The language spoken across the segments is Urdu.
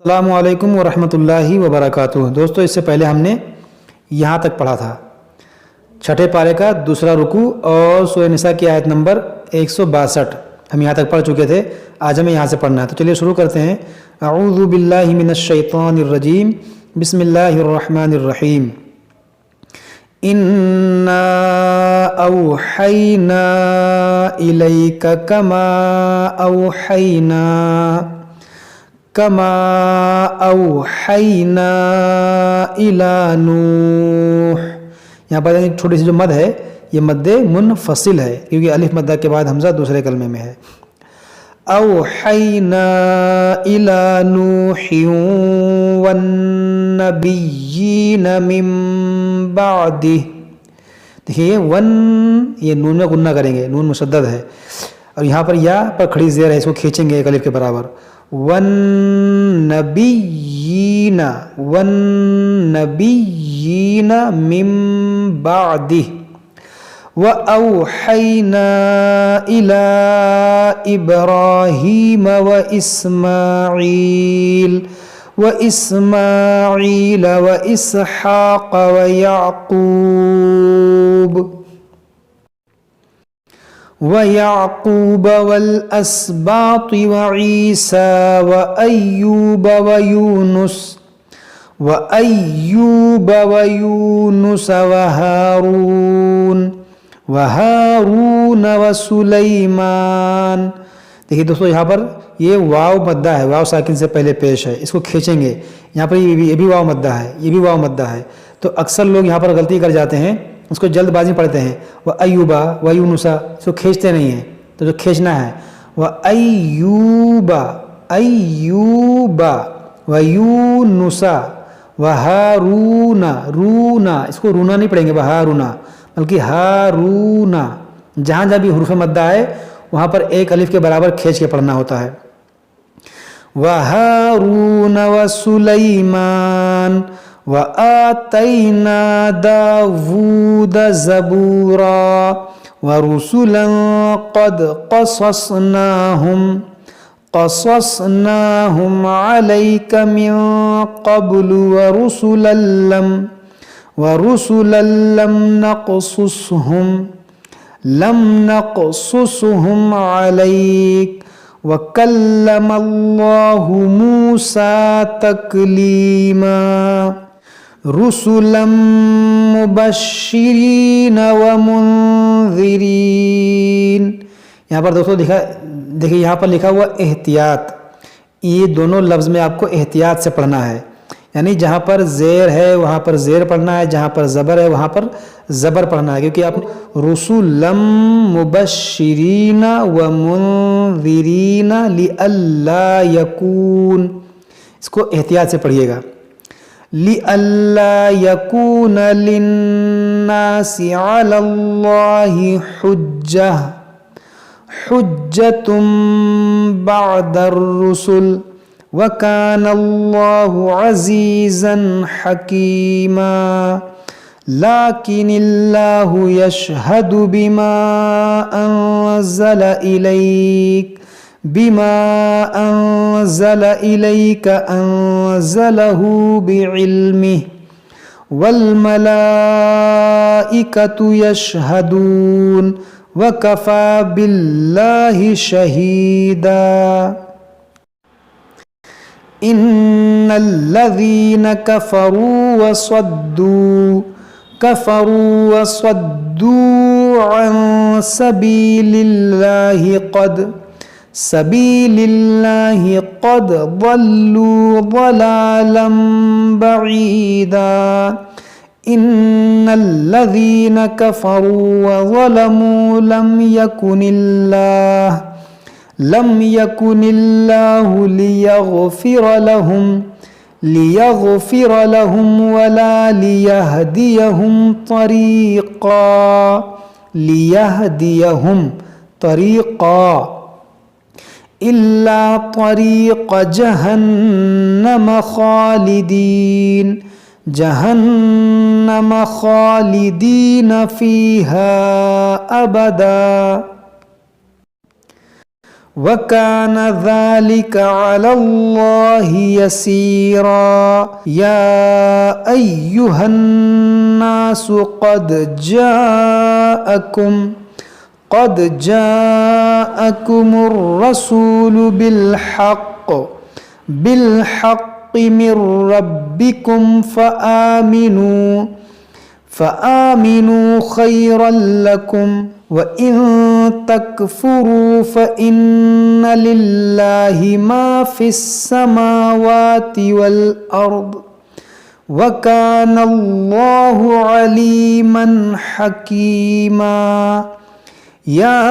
السلام علیکم ورحمۃ اللہ وبرکاتہ۔ دوستو، اس سے پہلے ہم نے یہاں تک پڑھا تھا، چھٹے پارے کا دوسرا رکوع اور سورہ نساء کی آیت نمبر 162 ہم یہاں تک پڑھ چکے تھے۔ آج ہمیں یہاں سے پڑھنا ہے، تو چلیے شروع کرتے ہیں۔ اعوذ باللہ من الشیطان الرجیم، بسم اللہ الرحمن الرحیم۔ انا اوحینا الیک کما اوحینا الی نوح۔ یہاں پر ایک چھوٹی سی جو مد ہے، یہ مد منفصل ہے کیونکہ الف مدہ کے بعد حمزہ دوسرے کلمے میں ہے۔ اوحینا الی نوح والنبیین من بعدہ۔ دیکھیے ون، یہ نون میں غنہ کریں گے، نون مشدد ہے، اور یہاں پر یا پر کھڑی زیر ہے، اس کو کھینچیں گے ایک الف کے برابر۔ والنبیین من بعدہ۔ وَأَوْحَيْنَا إِلَىٰ إِبْرَاهِيمَ وَإِسْمَاعِيلَ وَإِسْحَاقَ وَيَعْقُوبَ وَالْأَسْبَاطِ وَعِيسَى وَأَيُّوبَ وَيُونُسَ وَهَارُونَ وَسُلَيْمَانَ۔ دیکھیے دوستو، یہاں پر یہ واو مدہ ہے، واو ساکن سے پہلے پیش ہے، اس کو کھینچیں گے۔ یہاں پر یہ بھی واو مدہ ہے، یہ بھی واو مدہ ہے، تو اکثر لوگ یہاں پر غلطی کر جاتے ہیں، اس کو جلد بازی پڑھتے ہیں۔ وَأَيُّوبَ وَيُونُسَ، اس کو کھینچتے نہیں ہیں، تو جو کھینچنا ہے وَأَيُّوبَ وَيُونُسَ وَهَارُونَ، رونا، اس کو رونا نہیں پڑھیں گے وَهَارُونَ، بلکہ ہارون۔ جہاں جہاں بھی حروف مدہ ہے وہاں پر ایک الف کے برابر کھینچ کے پڑھنا ہوتا ہے۔ وَهَارُونَ وَسُلَيْمَانَ وَآتَيْنَا دَاوُودَ زَبُورًا وَرُسُلًا قَدْ قَصَصْنَاهُمْ عَلَيْكَ مِنْ قَبْلُ وَرُسُلًا لَمْ نَقْصُصْهُمْ عَلَيْكَ وَكَلَّمَ اللَّهُ مُوسَى تَكْلِيمًا رُسُلًا مُبَشِّرِينَ وَمُنذِرِينَ۔ یہاں پر دوستو دیکھیے یہاں پر لکھا ہوا احتیاط، یہ دونوں لفظ میں آپ کو احتیاط سے پڑھنا ہے، یعنی جہاں پر زیر ہے وہاں پر زیر پڑھنا ہے، جہاں پر زبر ہے وہاں پر زبر پڑھنا ہے، کیونکہ آپ رسولا مبشرین ومنذرین لئلا یکون، اس کو احتیاط سے پڑھیے گا۔ لئلا یکون للناس علی اللہ حجۃ بعد الرسل وَكَانَ اللَّهُ عَزِيزًا حَكِيمًا لَكِنِ اللَّهُ يَشْهَدُ بِمَا أَنزَلَ إِلَيْكَ أَنزَلَهُ بِعِلْمِهِ وَالْمَلَائِكَةُ يَشْهَدُونَ وَكَفَى بِاللَّهِ شَهِيدًا۔ إِنَّ الَّذِينَ كَفَرُوا وَصَدُّوا عَن سَبِيلِ اللَّهِ قَدْ ضَلُّوا ضَلَالًا بَعِيدًا۔ إِنَّ الَّذِينَ كَفَرُوا وَظَلَمُوا لَمْ يكن الله ليغفر لهم ولا ليهديهم طريقا إلا طريق جهنم خالدين فيها أبدا وَكَانَ ذَلِكَ عَلَى اللَّهِ يَسِيرًا يَا أَيُّهَا النَّاسُ قَدْ جَاءَكُمُ الرَّسُولُ بِالْحَقِّ مِنْ رَبِّكُمْ فآمنوا خيرا لكم وإن تكفروا فإن لله ما في السماوات والأرض وكان الله عليما حكيما يا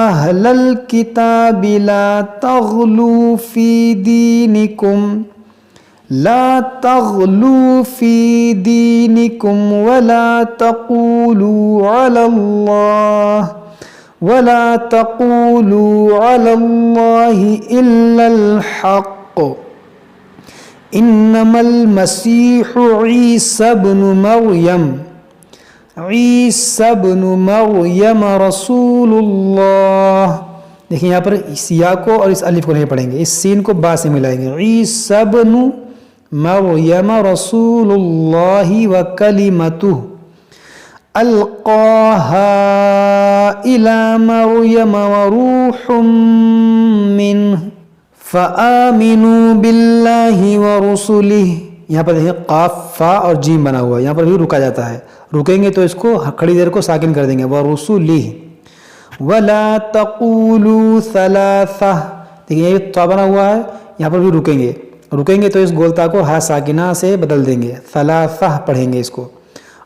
أهل الكتاب لا تغلوا في دينكم ولا تقولوا على الله إلا الحق إنما المسيح عيسى ابن مریم رسول اللہ. دیکھیں یہاں پر سیا کو اور اس الف کو نہیں پڑھیں گے، اس سین کو با سے ملائیں گے. عیسی ابن مریم رسول اللہ وکلمتہ القاها الى مریم وروح منہ فآمنوا باللہ ورسلہ. یہاں پر دیکھیں قاف فا اور جیم بنا ہوا ہے، یہاں پر بھی رکا جاتا ہے. رکیں گے تو اس کو کھڑی دیر کو ساکن کر دیں گے. ورسلہ ولا تقولوا ثلاثہ. دیکھیں یہ تا بنا ہوا ہے، یہاں پر بھی رکیں گے تو اس گولتا کو ہا ساکنہ سے بدل دیں گے، ثلاثہ پڑھیں گے اس کو.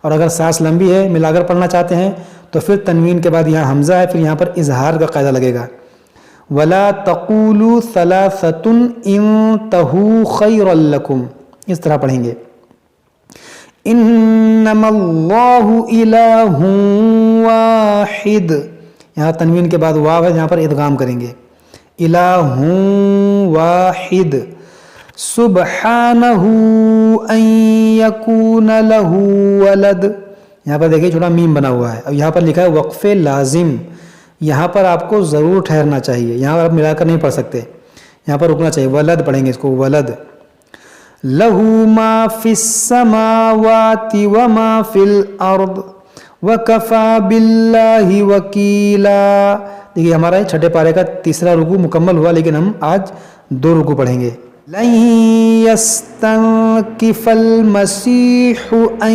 اور اگر سانس لمبی ہے ملا کر پڑھنا چاہتے ہیں تو پھر تنوین کے بعد یہاں حمزہ ہے، پھر یہاں پر اظہار کا قاعدہ لگے گا. ولا تقولوا ثلاثة انتهوا خيرا لكم، اس طرح پڑھیں گے. انما اللہ الہ واحد، یہاں تنوین کے بعد واو ہے، یہاں پر ادغام کریں گے. الہ واحد سبحانہ ان یکون لہ ولد. یہاں پر دیکھیں چھوٹا میم بنا ہوا ہے، اب یہاں پر لکھا ہے وقف لازم. یہاں پر آپ کو ضرور ٹھہرنا چاہیے، یہاں پر آپ ملا کر نہیں پڑھ سکتے، یہاں پر رکنا چاہیے. ولد پڑھیں گے اس کو، ولد. لہ ما فی السماوات وما فی الارض وکفا باللہ وکیلا. دیکھیے ہمارا چھٹے پارے کا تیسرا رکوع مکمل ہوا، لیکن ہم آج 2 رکوع پڑھیں گے. لن يستنكف المسيح أن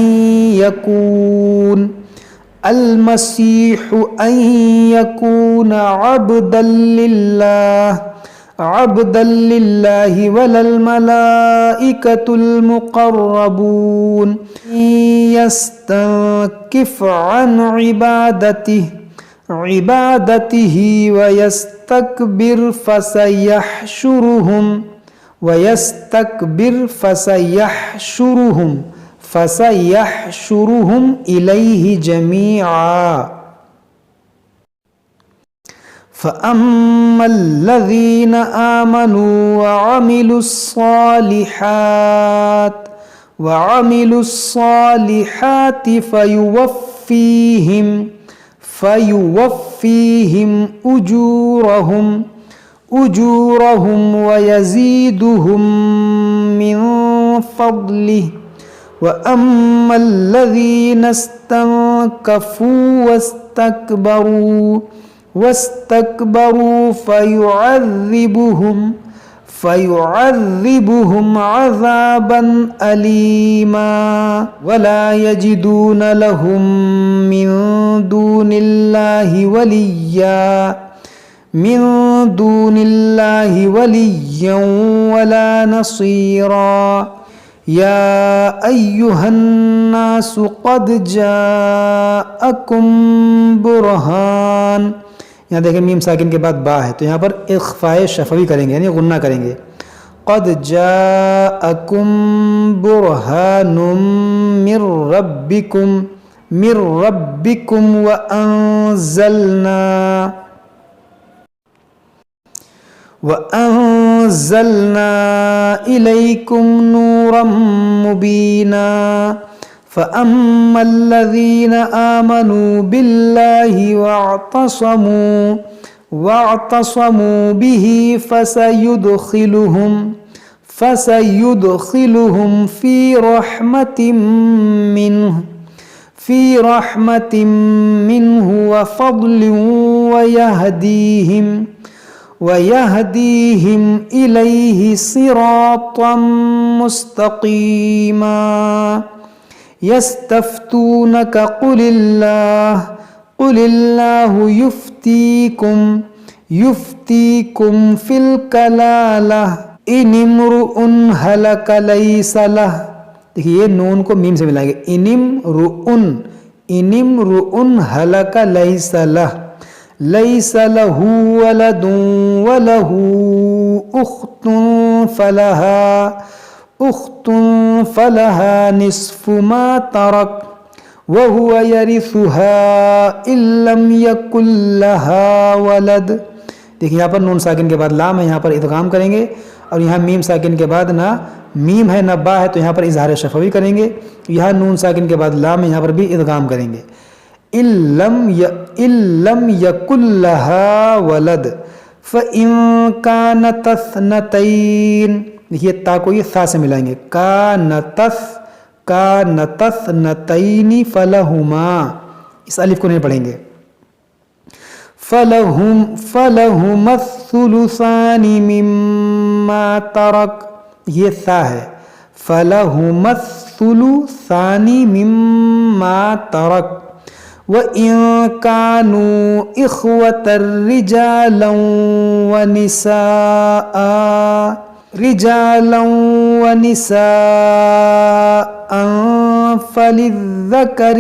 يكون عبدا لله ولا الملائكة المقربون يستنكف عن عبادته ويستكبر فسيحشرهم إليه جميعا. فأما الذين آمنوا وعملوا الصالحات فيوفيهم أجورهم ويزيدهم من فضله. وأما الذين استنكفوا واستكبروا فيعذبهم عذابا أليما ولا يجدون لهم من دون الله وليا ولا نصيرا. يا أيها الناس قد جاءكم برهان. یہاں دیکھیں میم ساکن کے بعد با ہے تو یہاں پر اخفاء شفوی کریں گے، یعنی غنہ کریں گے. قد جاءكم برهان من ربكم وأنزلنا إليكم نورا مبينا. فأما الذين آمنوا بالله واعتصموا به فسيدخلهم في رحمة منه وفضل ويهديهم إليه صراطا مستقيما يستفتونك قل الله يفتيكم في الكلالة إن امرؤ هلك ليس له. دیکھیے یہ نون کو میم سے ملائیں گے. انمرؤ هلك ليس له ولد وله أخت فلها نصف ما ترك وهو يرثها إن لم يكن لها ولد. دیکھیں یہاں پر نون ساکن کے بعد لام ہے, یہاں پر ادغام کریں گے, اور یہاں میم ساکن کے بعد نہ میم ہے نہ با ہے, تو یہاں پر اظہار شفوی کریں گے. یہاں نون ساکن کے بعد لام ہے, یہاں پر بھی ادغام کریں گے. إن لم يكن لها ولد فإن كانت اثنتين. دیکھیے تا کو یہ ثا سے ملائیں گے. كانت اثنتين فلهما, اس الف کو نہیں پڑھیں گے. فلهما الثلثان مما ترك, یہ ثا ہے. فلهما الثلثان مما ترك وَإِن كَانُوا إِخْوَةً رِجَالًا وَنِسَاءً فَلِلذَّكَرِ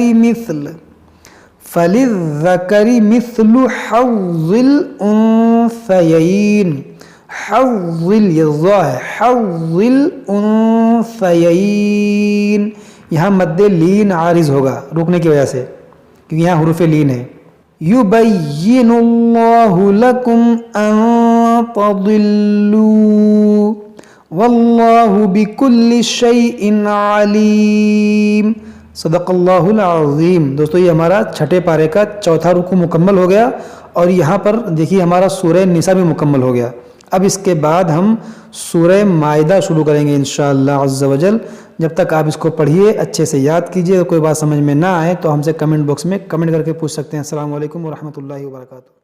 مِثْلُ حَظِّ الْأُنثَيَيْنِ. حَظِّ الْأُنثَيَيْنِ, یہاں مد لین عارض ہوگا رکنے کی وجہ سے, کیونکہ یہاں حروف لین ہے. یبین اللہ لکم ان تضلوا واللہ بکل شیء علیم. صدق اللہ العظیم. دوستو یہ ہمارا چھٹے پارے کا چوتھا رکوع مکمل ہو گیا, اور یہاں پر دیکھیے ہمارا سورہ نساء بھی مکمل ہو گیا. اب اس کے بعد ہم سورہ مائدہ شروع کریں گے انشاءاللہ عز و جل. جب تک آپ اس کو پڑھیے, اچھے سے یاد کیجئے. کوئی بات سمجھ میں نہ آئے تو ہم سے کمنٹ باکس میں کمنٹ کر کے پوچھ سکتے ہیں. السلام علیکم ورحمۃ اللہ وبرکاتہ.